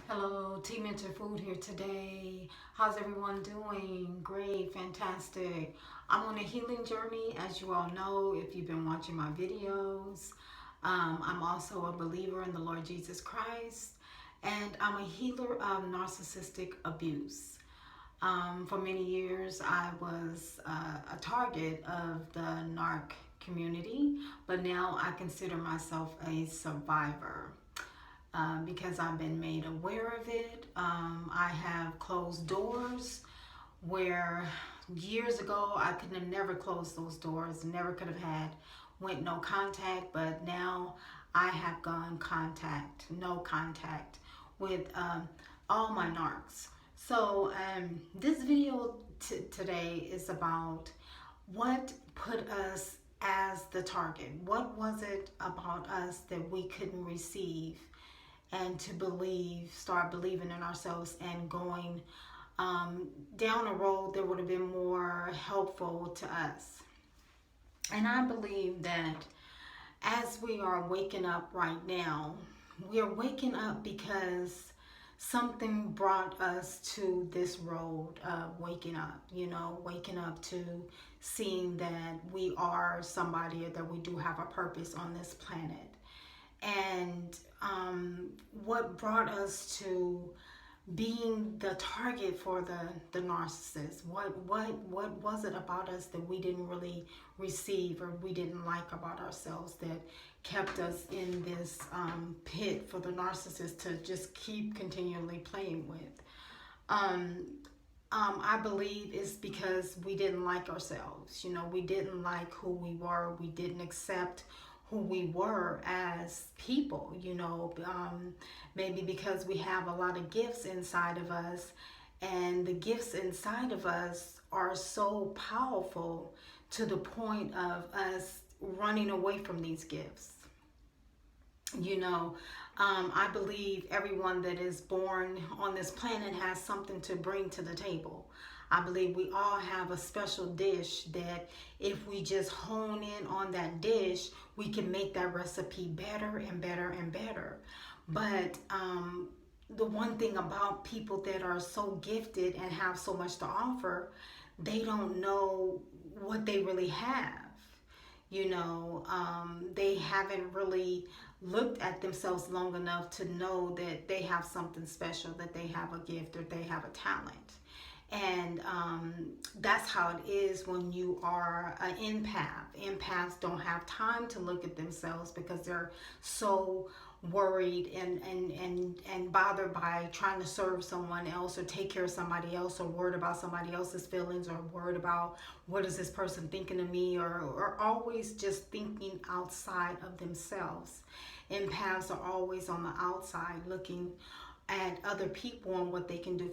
Hello, Team Mentor Food here today. How's everyone doing? Great, fantastic. I'm on a healing journey, as you all know if you've been watching my videos. I'm also a believer in the Lord Jesus Christ, and I'm a healer of narcissistic abuse. For many years, I was a target of the narc community, but now I consider myself a survivor because I've been made aware of it. I have closed doors where years ago I could have never closed those doors, never could have had went no contact, but now I have gone no contact with all my narcs. So this video today is about what put us as the target. What was it about us that we couldn't receive and to start believing in ourselves and going down a road that would have been more helpful to us. And I believe that as we are waking up right now, we are waking up because something brought us to this road of waking up, waking up to seeing that we are somebody, that we do have a purpose on this planet. And what brought us to being the target for the narcissist? What was it about us that we didn't really receive or we didn't like about ourselves that kept us in this pit for the narcissist to just keep continually playing with? I believe it's because we didn't like ourselves. We didn't like who we were. We didn't accept who we were as people, maybe because we have a lot of gifts inside of us, and the gifts inside of us are so powerful to the point of us running away from these gifts. I believe everyone that is born on this planet has something to bring to the table. I believe we all have a special dish that if we just hone in on that dish, we can make that recipe better and better and better. But the one thing about people that are so gifted and have so much to offer, they don't know what they really have. They haven't really looked at themselves long enough to know that they have something special, that they have a gift or they have a talent. And that's how it is when you are an empath. Empaths don't have time to look at themselves because they're so worried and bothered by trying to serve someone else or take care of somebody else, or worried about somebody else's feelings, or worried about what is this person thinking of me, or always just thinking outside of themselves. Empaths are always on the outside looking at other people and what they can do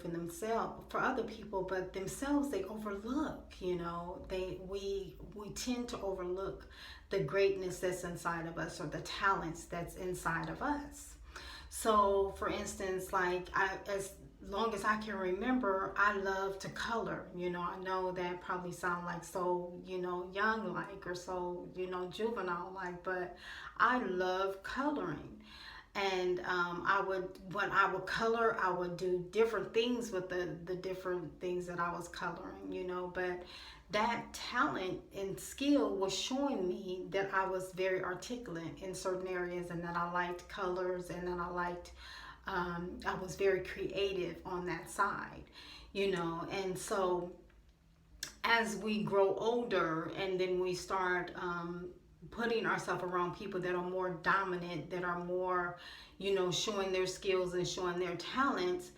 for other people, but themselves they overlook. We tend to overlook the greatness that's inside of us, or the talents that's inside of us. So for instance, as long as I can remember, I love to color. I know that probably sound like so, young like, or so, juvenile like, but I love coloring. And when I would color, I would do different things with the different things that I was coloring, but that talent and skill was showing me that I was very articulate in certain areas, and that I liked colors, and that I was very creative on that side, and so as we grow older and then we start putting ourselves around people that are more dominant, that are more, showing their skills and showing their talents,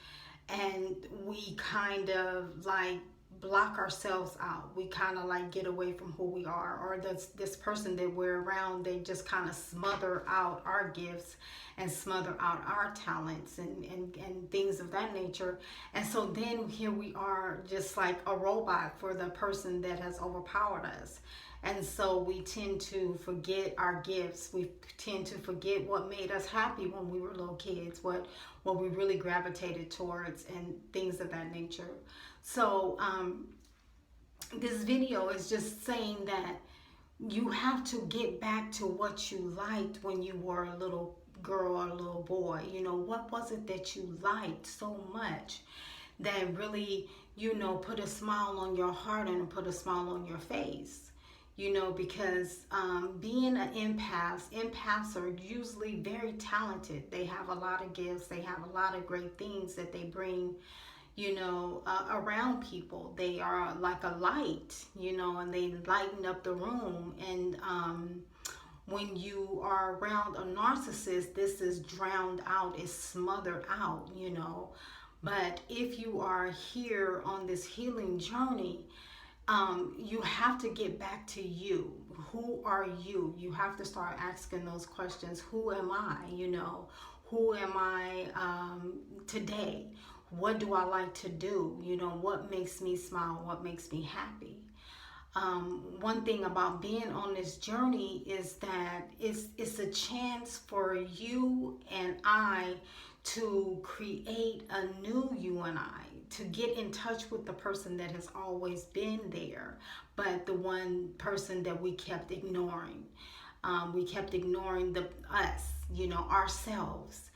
and we kind of like block ourselves out. We kind of like get away from who we are, or this person that we're around, they just kind of smother out our gifts and smother out our talents and things of that nature. And so then here we are, just like a robot for the person that has overpowered us. And so we tend to forget our gifts. We tend to forget what made us happy when we were little kids, what we really gravitated towards, and things of that nature. So this video is just saying that you have to get back to what you liked when you were a little girl or little boy? You know, what was it that you liked so much that really, you know, put a smile on your heart and put a smile on your face? You know, because being an empaths are usually very talented. They have a lot of gifts. They have a lot of great things that they bring, you know, around people. They are like a light, you know, and they lighten up the room. And when you are around a narcissist, this is drowned out, is smothered out, you know. But if you are here on this healing journey, you have to get back to you. Who are you? You have to start asking those questions. Who am I? You know, who am I today? What do I like to do? You know, what makes me smile? What makes me happy? One thing about being on this journey is that it's a chance for you and I to create a new you and I, to get in touch with the person that has always been there, but the one person that we kept ignoring. We kept ignoring us, you know, ourselves.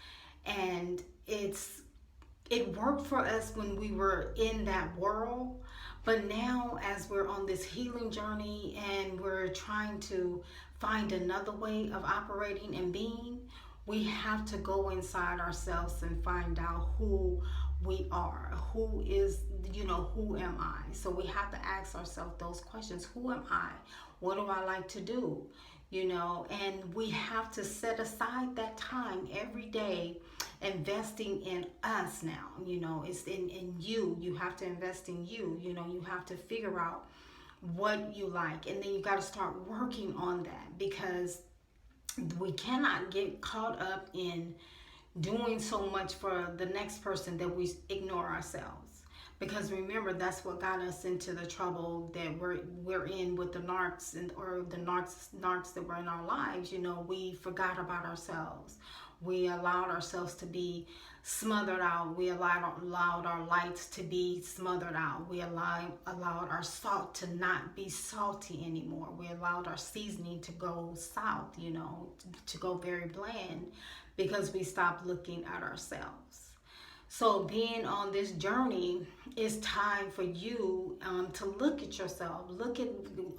And it worked for us when we were in that world, but now as we're on this healing journey and we're trying to find another way of operating and being, we have to go inside ourselves and find out who we are. Who is, you know, who am I? So we have to ask ourselves those questions. Who am I? What do I like to do? You know, and we have to set aside that time every day, investing in us now. You know, it's in you. You have to invest in you. You know, you have to figure out what you like, and then you got to start working on that, because we cannot get caught up in doing so much for the next person that we ignore ourselves. Because remember, that's what got us into the trouble that we're in with the narcs, or the narcs that were in our lives. You know, we forgot about ourselves. We allowed ourselves to be smothered out. We allowed our lights to be smothered out. We allowed our salt to not be salty anymore. We allowed our seasoning to go south, you know, to go very bland, because we stopped looking at ourselves. So being on this journey, it's time for you to look at yourself, look at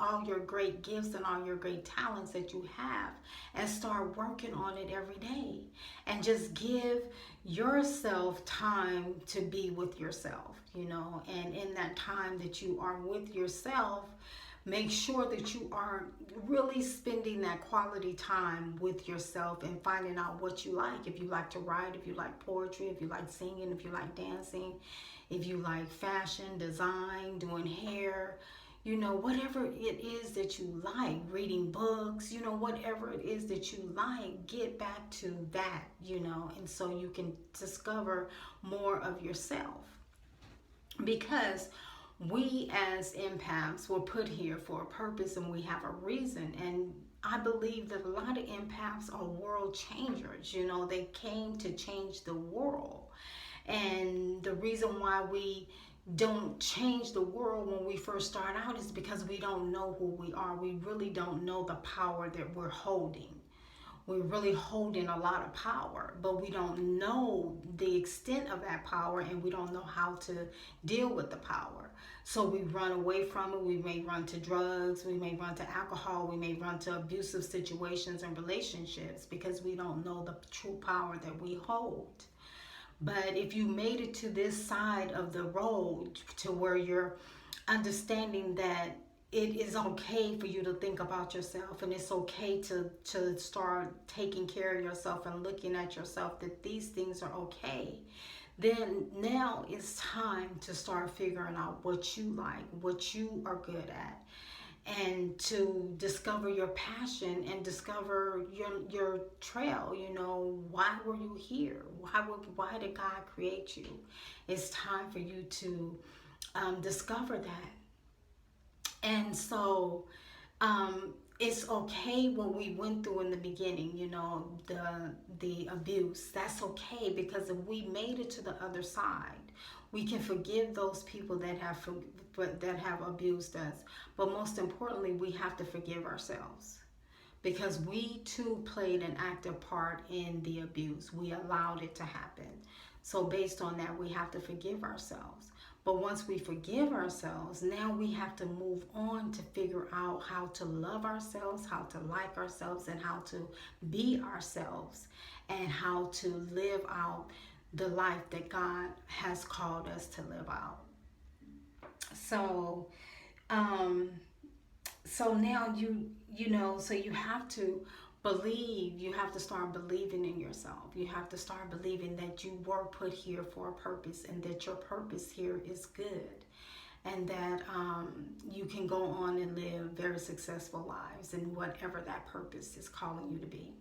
all your great gifts and all your great talents that you have, and start working on it every day. And just give yourself time to be with yourself, you know. And in that time that you are with yourself, make sure that you are really spending that quality time with yourself and finding out what you like. If you like to write, if you like poetry, if you like singing, if you like dancing, if you like fashion, design, doing hair, you know, whatever it is that you like, reading books, you know, whatever it is that you like, get back to that, you know, and so you can discover more of yourself. Because we as empaths were put here for a purpose, and we have a reason. And I believe that a lot of empaths are world changers. You know, they came to change the world. And the reason why we don't change the world when we first start out is because we don't know who we are. We really don't know the power that we're holding. We're really holding a lot of power, but we don't know the extent of that power, and we don't know how to deal with the power. So we run away from it. We may run to drugs, we may run to alcohol, we may run to abusive situations and relationships, because we don't know the true power that we hold. But if you made it to this side of the road, to where you're understanding that it is okay for you to think about yourself, and it's okay to start taking care of yourself and looking at yourself, that these things are okay, then now it's time to start figuring out what you like, what you are good at, and to discover your passion and discover your trail. You know, why were you here? Why did God create you? It's time for you to discover that. And so it's okay what we went through in the beginning, you know, the abuse. That's okay, because if we made it to the other side, we can forgive those people that have abused us. But most importantly, we have to forgive ourselves, because we too played an active part in the abuse. We allowed it to happen. So based on that, we have to forgive ourselves. But once we forgive ourselves, now we have to move on to figure out how to love ourselves, how to like ourselves, and how to be ourselves, and how to live out the life that God has called us to live out. So, um, so now so you have to believe. You have to start believing in yourself. You have to start believing that you were put here for a purpose, and that your purpose here is good, and that you can go on and live very successful lives in whatever that purpose is calling you to be.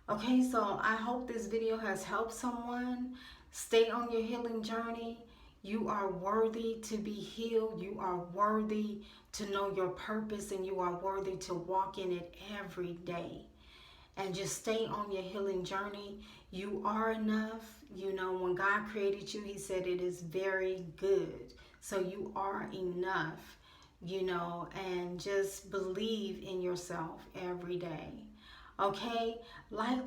Okay, so I hope this video has helped someone. Stay on your healing journey. You are worthy to be healed. You are worthy to know your purpose, and you are worthy to walk in it every day. And just stay on your healing journey. You are enough. You know, when God created you, He said it is very good. So you are enough, and just believe in yourself every day. Okay,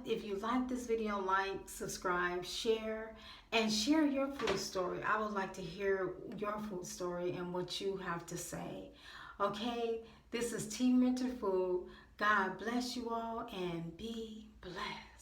if you like this video, like, subscribe, share, and share your food story. I would like to hear your food story and what you have to say. Okay, this is Team Mentor Food. God bless you all, and be blessed.